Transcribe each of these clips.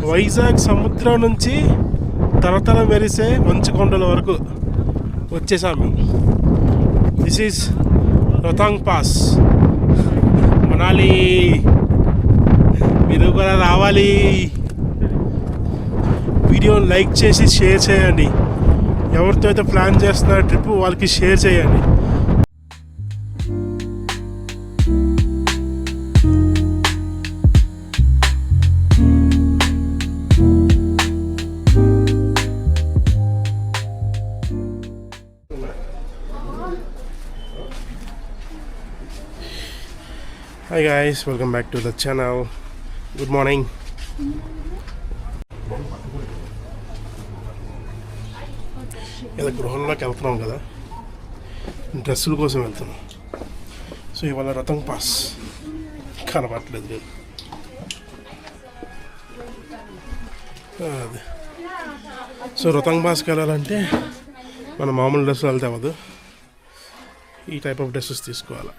వైజాగ్ సముద్రం నుంచి తలతల మెరిసే మంచుకొండల వరకు వచ్చేసాము మేము. This is Rohtang pass, Manali. మీరు కూడా రావాలి. వీడియోని లైక్ చేసి షేర్ చేయండి. ఎవరితో అయితే ప్లాన్ చేస్తున్న ట్రిప్ వాళ్ళకి షేర్ చేయండి. Hi guys, welcome back to the channel. Good morning. ఇలా గృహంలోకి వెళ్తున్నాం కదా, డ్రెస్సుల కోసం వెళ్తున్నాం. సో ఇవాళ రోహతాంగ్ పాస్ కనబడట్లేదు లేదు. అదే సో రోహతాంగ్ పాస్కి వెళ్ళాలంటే మన మామూలు డ్రెస్సులు వెళ్తే అవ్వదు, ఈ టైప్ ఆఫ్ డ్రెస్సెస్ తీసుకోవాలి.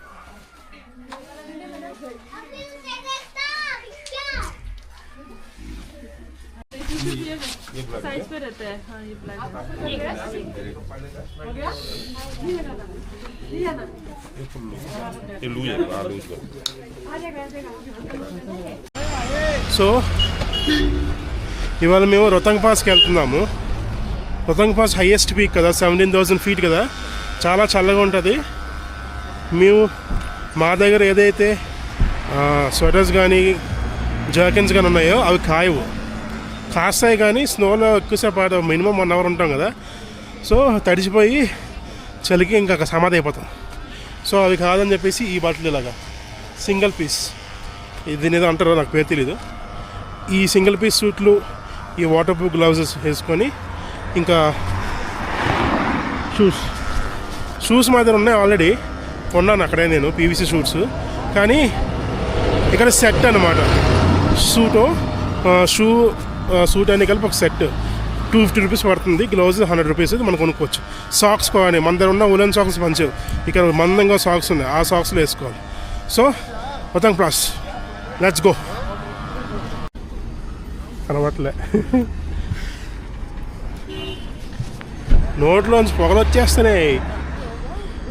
साइज पे रहता है। हाँ ये ब्लैक సో ఇవాళ మేము రోహతాంగ్ పాస్కి వెళ్తున్నాము. రోహతాంగ్ పాస్ హైయెస్ట్ పీక్ కదా, 17,000 feet కదా, చాలా చల్లగా ఉంటుంది. మేము మా దగ్గర ఏదైతే స్వెటర్స్ కానీ జాకెట్స్ కానీ ఉన్నాయో అవి కాస్తాయి కానీ స్నోలో ఎక్కువసేపు మినిమం 1 hour ఉంటాం కదా. సో తడిచిపోయి చలికి ఇంకా సమాధి అయిపోతాం. సో అవి కాదని చెప్పేసి ఈ బట్టలు ఇలాగా సింగిల్ పీస్, దీని ఏదో అంటారో నాకు పేరు తెలీదు, ఈ సింగిల్ పీస్ సూట్లు, ఈ వాటర్ ప్రూఫ్ గ్లౌజెస్ వేసుకొని, ఇంకా షూస్ మా దగ్గర ఉన్నాయి. ఆల్రెడీ కొన్నాను అక్కడే నేను పీవీసీ షూట్స్. కానీ ఇక్కడ సెట్ అనమాట, సూట్ అన్ని కలిపి ఒక సెట్ 250 rupees పడుతుంది. గ్లౌజ్ 100 rupees మనం కొనుక్కోవచ్చు. సాక్స్ కానీ మన దగ్గర ఉన్న ఉలెన్ సాక్స్ మంచివి, ఇక్కడ మందంగా సాక్స్ ఉన్నాయి, ఆ సాక్స్లో వేసుకోవాలి. So Rohtang pass, let's go. కనబట్లే నోట్లోంచి పొగలు వచ్చేస్తున్నాయి.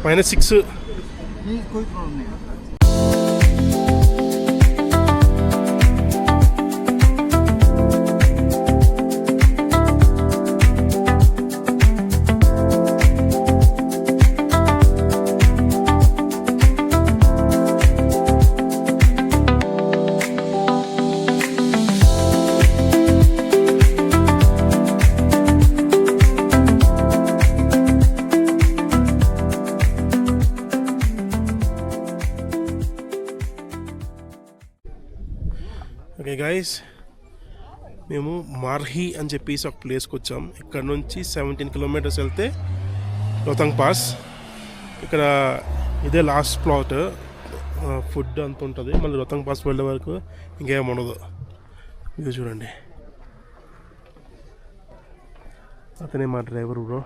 -6. ఓకే గైస్, మేము మార్హి అని చెప్పేసి ఒక ప్లేస్కి వచ్చాం. ఇక్కడ నుంచి 17 kilometers వెళ్తే రోహతాంగ్ పాస్. ఇక్కడ ఇదే లాస్ట్ ప్లాట్. ఫుడ్ అంత ఉంటుంది. మళ్ళీ రోహతాంగ్ పాస్ వెళ్ళే వరకు ఇంకేం ఉండదు. ఇది చూడండి, అతనే మా డ్రైవర్ బ్రో.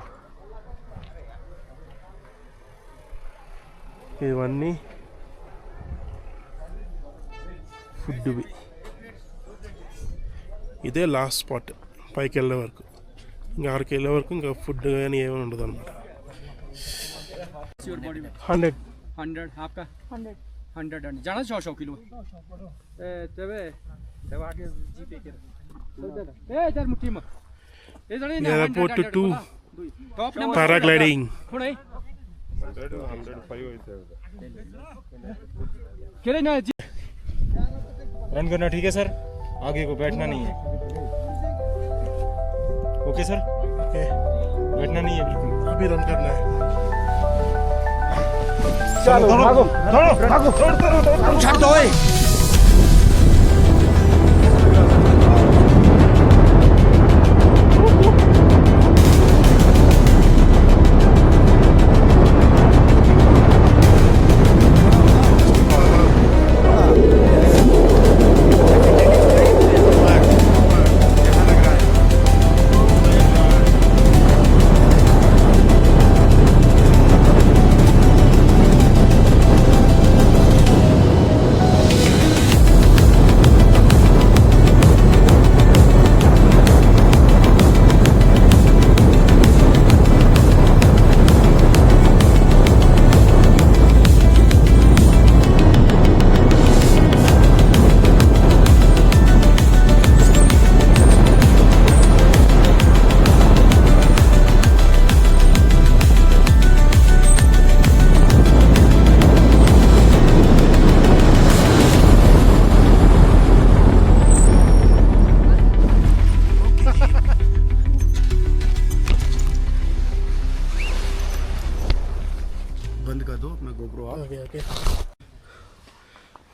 ఇవన్నీ ఫుడ్వి. ఇదే లాస్ట్ స్పాట్ పైకి వెళ్ళే వరకు. ఇంకా అక్కడికి వెళ్ళే వరకు ఇంకా ఫుడ్ కానీ ఏమీ ఉండదు అనమాట. 100 जाना 100 kilo airport to paragliding. Run करना ठीक है सर, आगे को बैठना नहीं है. ओके सर, ओके, बैठना नहीं है बिल्कुल. अभी रन करना है. चलो भागो, भागो, छाड़ दो.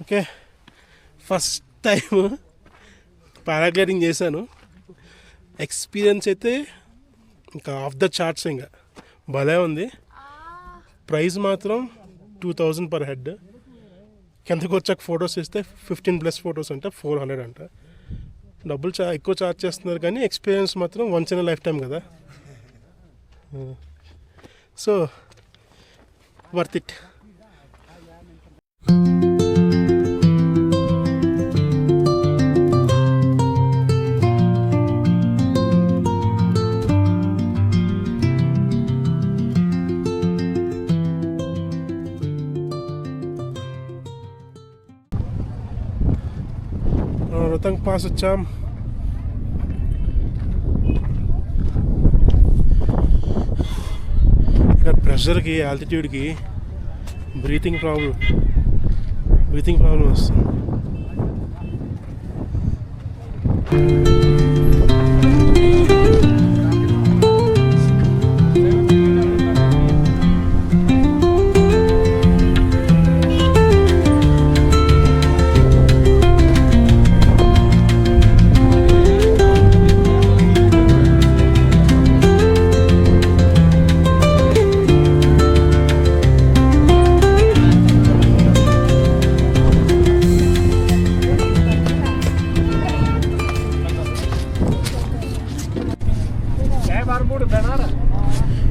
ఓకే, ఫస్ట్ టైం పారాగ్లైడింగ్ చేశాను. ఎక్స్పీరియన్స్ అయితే ఇంకా ఆఫ్ ద చార్ట్స్, ఇంకా భలే ఉంది. ప్రైస్ మాత్రం 2000 పర్ హెడ్. కిందకు వచ్చాక ఫొటోస్ ఇస్తే 15+ ఫొటోస్ అంటే 400 అంట. డబ్బులు ఎక్కువ ఛార్జ్ చేస్తున్నారు, కానీ ఎక్స్పీరియన్స్ మాత్రం వన్స్ ఇన్ లైఫ్ టైం కదా. So worth it. Rohtang pass వచ్చాం. ఇక్కడ ప్రెషర్కి, ఆల్టిట్యూడ్కి బ్రీతింగ్ ప్రాబ్లం వస్తుంది.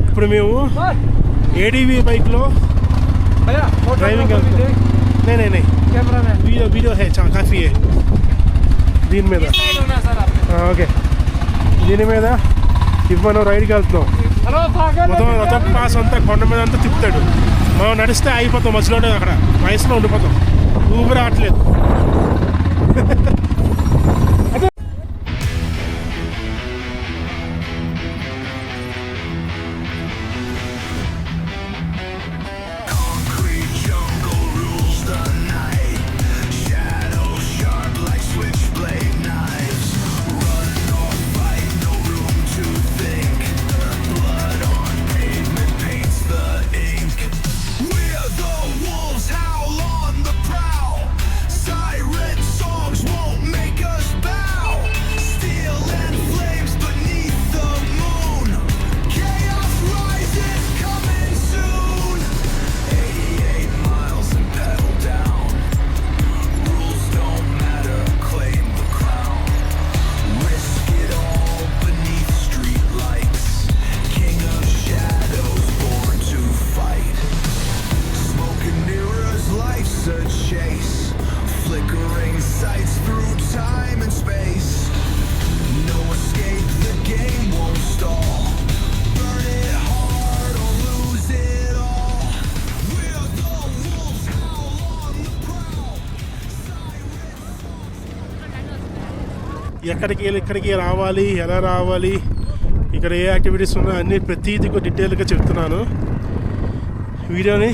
ఇప్పుడు మేము ఏడీవీ బైక్లో డ్రైవింగ్ వెళ్తున్నాం. नहीं वीडियो है काफ़ी है దీని మీద. ఓకే, దీని మీద ఇప్పుడు మనం రైడ్కి వెళ్తున్నాం. మొత్తం రథం పాస్ అంతా కొండ మీద అంతా తిప్పుతాడు. మనం నడిస్తే అయిపోతాం, మధ్యలోనే అక్కడ వయసులో ఉండిపోతాం. ఊపిరి రావట్లేదు. ఎక్కడికి వెళ్ళి ఇక్కడికి రావాలి, ఎలా రావాలి, ఇక్కడ ఏ యాక్టివిటీస్ ఉన్నాయో అన్నీ ప్రతిదీ డీటెయిల్గా చెప్తున్నాను. వీడియోని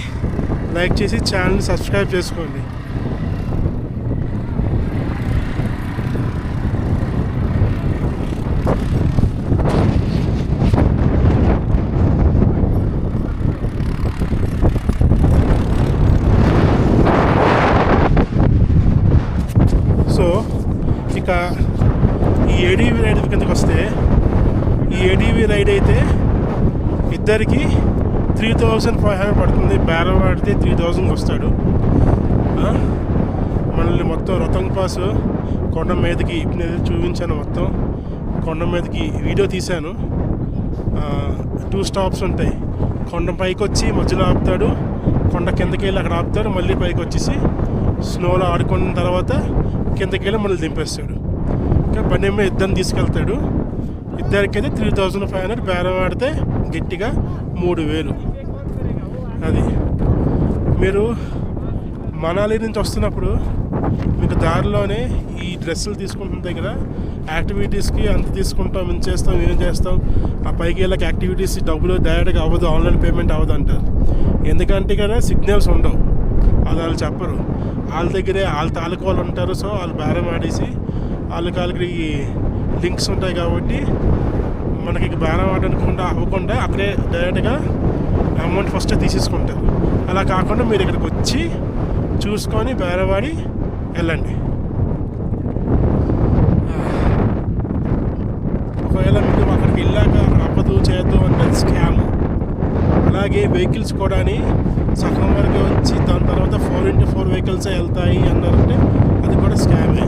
లైక్ చేసి ఛానల్ని సబ్స్క్రైబ్ చేసుకోండి. సో ఇక ఈ ఏడీవీ రైడ్ కిందకి వస్తే, ఈ ఏడీవీ రైడ్ అయితే ఇద్దరికి 3500 పడుతుంది. బేరం ఆడితే 3000 వస్తాడు. మనల్ని మొత్తం రొతంగ్ పాస్ కొండ మీదకి నేను చూపించాను. మొత్తం కొండ మీదకి వీడియో తీశాను. 2 స్టాప్స్ ఉంటాయి. కొండ పైకి వచ్చి మధ్యలో ఆపుతాడు, కొండ కిందకి వెళ్ళి అక్కడ ఆపుతాడు, మళ్ళీ పైకి వచ్చేసి స్నోలో ఆడుకున్న తర్వాత కిందకి వెళ్ళి మళ్ళీ దింపేస్తాడు. ఇంకా బండి మీద ఇద్దరిని తీసుకెళ్తాడు. ఇద్దరికైతే 3500, బేరం ఆడితే గట్టిగా 3000. అది మీరు మనాలి నుంచి వస్తున్నప్పుడు మీకు దారిలోనే ఈ డ్రెస్సులు తీసుకుంటున్న దగ్గర యాక్టివిటీస్కి అంత తీసుకుంటాం, ఇంత చేస్తాం, ఏం చేస్తాం, ఆ పైకి వెళ్ళక యాక్టివిటీస్ డబ్బులు డైరెక్ట్గా అవ్వదు, ఆన్లైన్ పేమెంట్ అవ్వదు అంటారు. ఎందుకంటే కదా సిగ్నల్స్ ఉండవు, అది వాళ్ళు చెప్పరు. వాళ్ళ దగ్గరే వాళ్ళ తాలూకు వాళ్ళు ఉంటారు. సో వాళ్ళు బేరం ఆడేసి వాళ్ళకి లింక్స్ ఉంటాయి కాబట్టి మనకి బేరం ఆడకుండా అవ్వకుండా అక్కడే డైరెక్ట్గా అమౌంట్ ఫస్ట్ తీసేసుకుంటారు. అలా కాకుండా మీరు ఇక్కడికి వచ్చి చూసుకొని బేరవాడి వెళ్ళండి. ఒకవేళ మీకు అక్కడికి వెళ్ళాక అవ్వదు చేయొద్దు అంటే స్కామ్. అలాగే వెహికల్స్ కూడా సగం వరకు వచ్చి దాని తర్వాత 4x4 వెహికల్సే వెళ్తాయి అన్నారంటే అది కూడా స్కామే.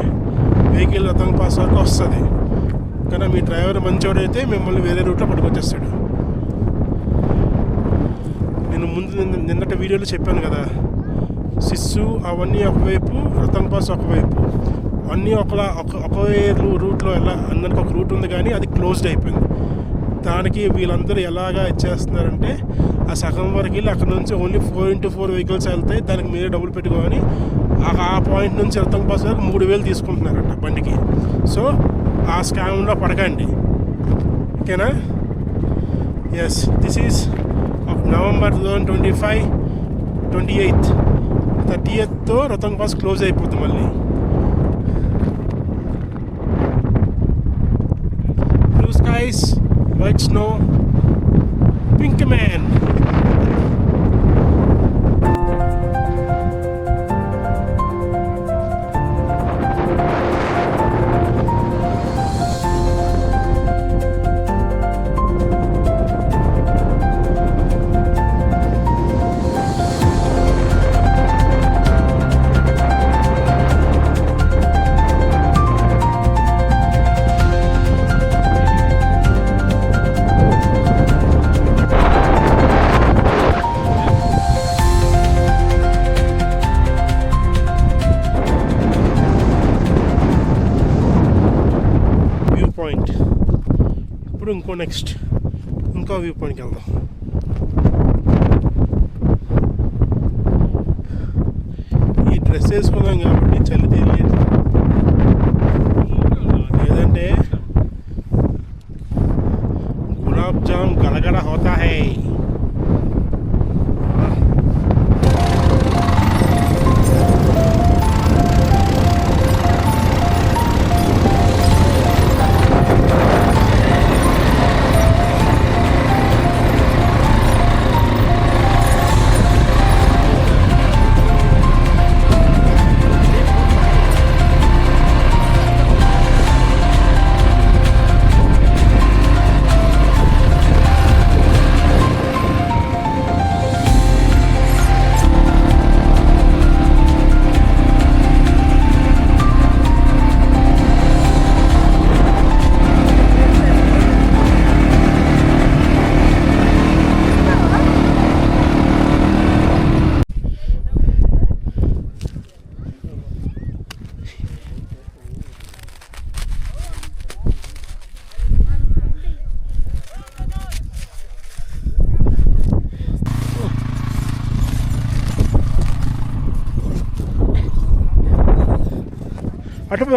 వెహికల్ రతంగ్ పాస్ వరకు వస్తుంది, కానీ మీ డ్రైవర్ మంచోడైతే మిమ్మల్ని వేరే రూట్లో పట్టుకొచ్చేస్తాడు. నేను ముందు నిన్నటి వీడియోలో చెప్పాను కదా, సిస్సు అవన్నీ ఒకవైపు, రతంగ్ పాస్ ఒకవైపు, అన్నీ ఒకే రూట్లో ఎలా అందరికి ఒక రూట్ ఉంది కానీ అది క్లోజ్డ్ అయిపోయింది. దానికి వీళ్ళందరూ ఎలాగా ఇచ్చేస్తున్నారంటే ఆ సగం వరకు వెళ్ళి అక్కడ నుంచి ఓన్లీ 4x4 వెహికల్స్ వెళ్తాయి, దానికి మీరే డబ్బులు పెట్టుకొని ఆ పాయింట్ నుంచి రతంగ్ పాస్ వరకు 3,000 తీసుకుంటున్నారట బండికి. సో ఆ స్కామ్లో పడకండి, ఓకేనా? Yes, this is November 2025 28th 30th Rohtang pass close అయిపోతుంది. మళ్ళీ blue skies, white snow, pink man. Point. ఇప్పుడు ఇంకో వ్యూ పాయింట్కి వెళ్దాం. ఈ డ్రెస్ వేసుకున్నాం కాబట్టి చలి తెలియదు, లేదంటే గులాబ్ జామ్ గడగడ హోతా హై.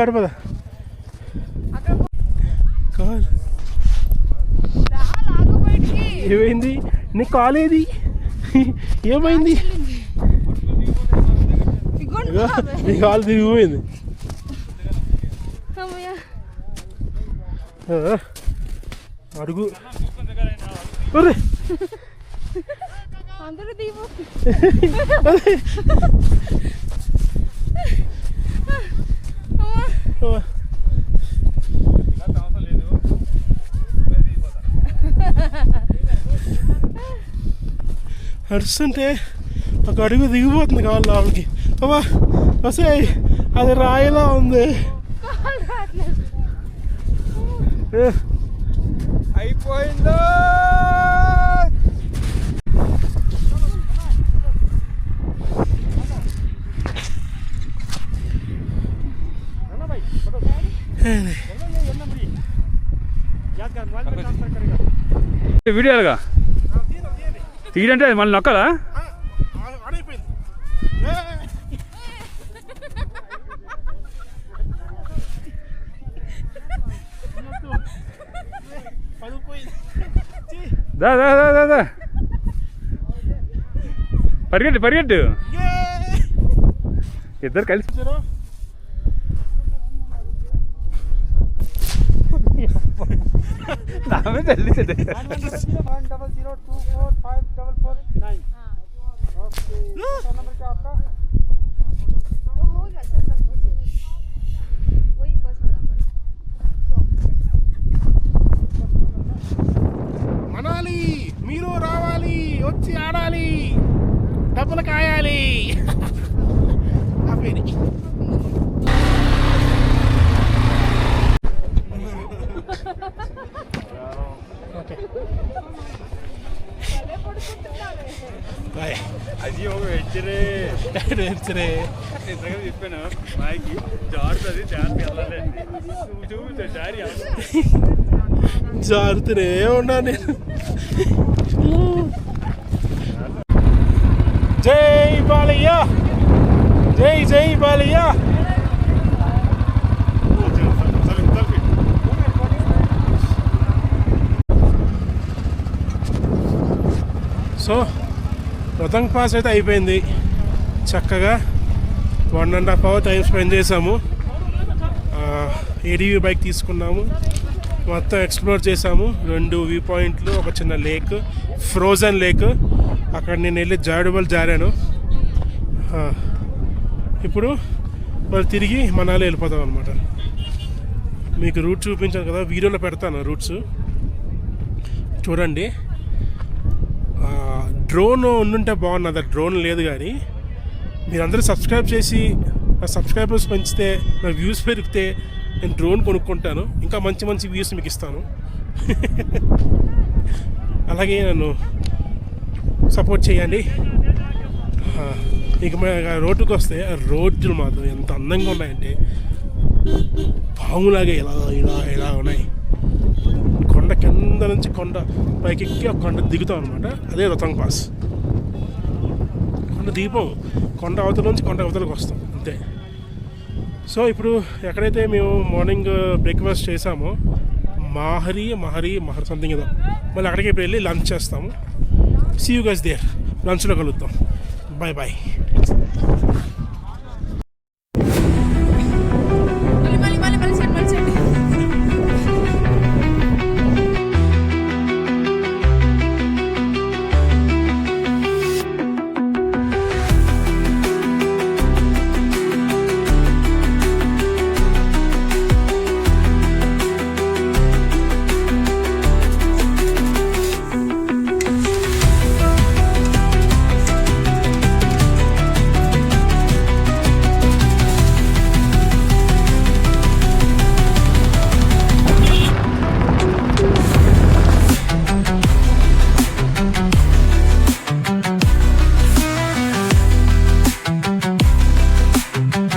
అటుపద ఏమైంది? నీ కాలేది ఏమైంది? నీ కాలు తిరిగిపోయింది. అడుగు అందరూ దిగు. అరుస్తుంటే ఒక అడుగు దిగిపోతుంది కావాలి లోపలికి. అబ్బా వస్తే అది రాయిలా ఉంది. అయిపోయిందో. వీడియోలుగా తీయంటే మళ్ళీ నొక్కలా? దా దా దా దా దా పరిగెట్టు ఇద్దరు కలిసి नाम जल्दी से दे 10024454449 ओके नंबर क्या आपका రే ఇంతగా చెప్పాను మాకి జారుతుంది జాగ్రత్త వెళ్ళాలి చూపితే జారి జారుతూనే ఉన్నా నేను. జై బాలయ్య, జై జై బాలయ్య. సో రొతంగ్ పాస్ అయితే అయిపోయింది. చక్కగా 1.5 hour టైం స్పెండ్ చేసాము. ఏడీవీ బైక్ తీసుకున్నాము, మొత్తం ఎక్స్ప్లోర్ చేసాము. 2 వ్యూ పాయింట్లు, ఒక చిన్న లేక్, ఫ్రోజన్ లేక్. అక్కడ నేను వెళ్ళి జారాను. ఇప్పుడు మరి తిరిగి మనాలి వెళ్ళిపోతాం అనమాట. మీకు రూట్ చూపించాను కదా, వీడియోలో పెడతాను రూట్స్ చూడండి. డ్రోన్ ఉండుంటే బాగున్నది, డ్రోన్ లేదు. కానీ మీరందరూ సబ్స్క్రైబ్ చేసి నా సబ్స్క్రైబర్స్ పెంచితే, నా వ్యూస్ పెరిగితే నేను డ్రోన్ కొనుక్కుంటాను. ఇంకా మంచి మంచి వ్యూస్ మీకు ఇస్తాను. అలాగే నన్ను సపోర్ట్ చేయండి. ఇక రోడ్డుకి వస్తే రోడ్లు మాత్రం ఎంత అందంగా ఉన్నాయంటే పాములాగే ఇలా ఇలా ఇలా ఉన్నాయి. కొండ కింద నుంచి కొండ పైకి ఎక్కి ఒక కొండ దిగుతాం అనమాట. అదే రొతంగ్ పాస్. కొండ దీపం, కొండ అవతల నుంచి కొండ అవతలకు వస్తాం అంతే. సో ఇప్పుడు ఎక్కడైతే మేము మార్నింగ్ బ్రేక్ఫాస్ట్ చేసామో మహరి సంథింగ్ ఏదో, మళ్ళీ అక్కడికి వెళ్ళి లంచ్ చేస్తాము. See you guys there. లంచ్లో కలుద్దాం. Bye bye.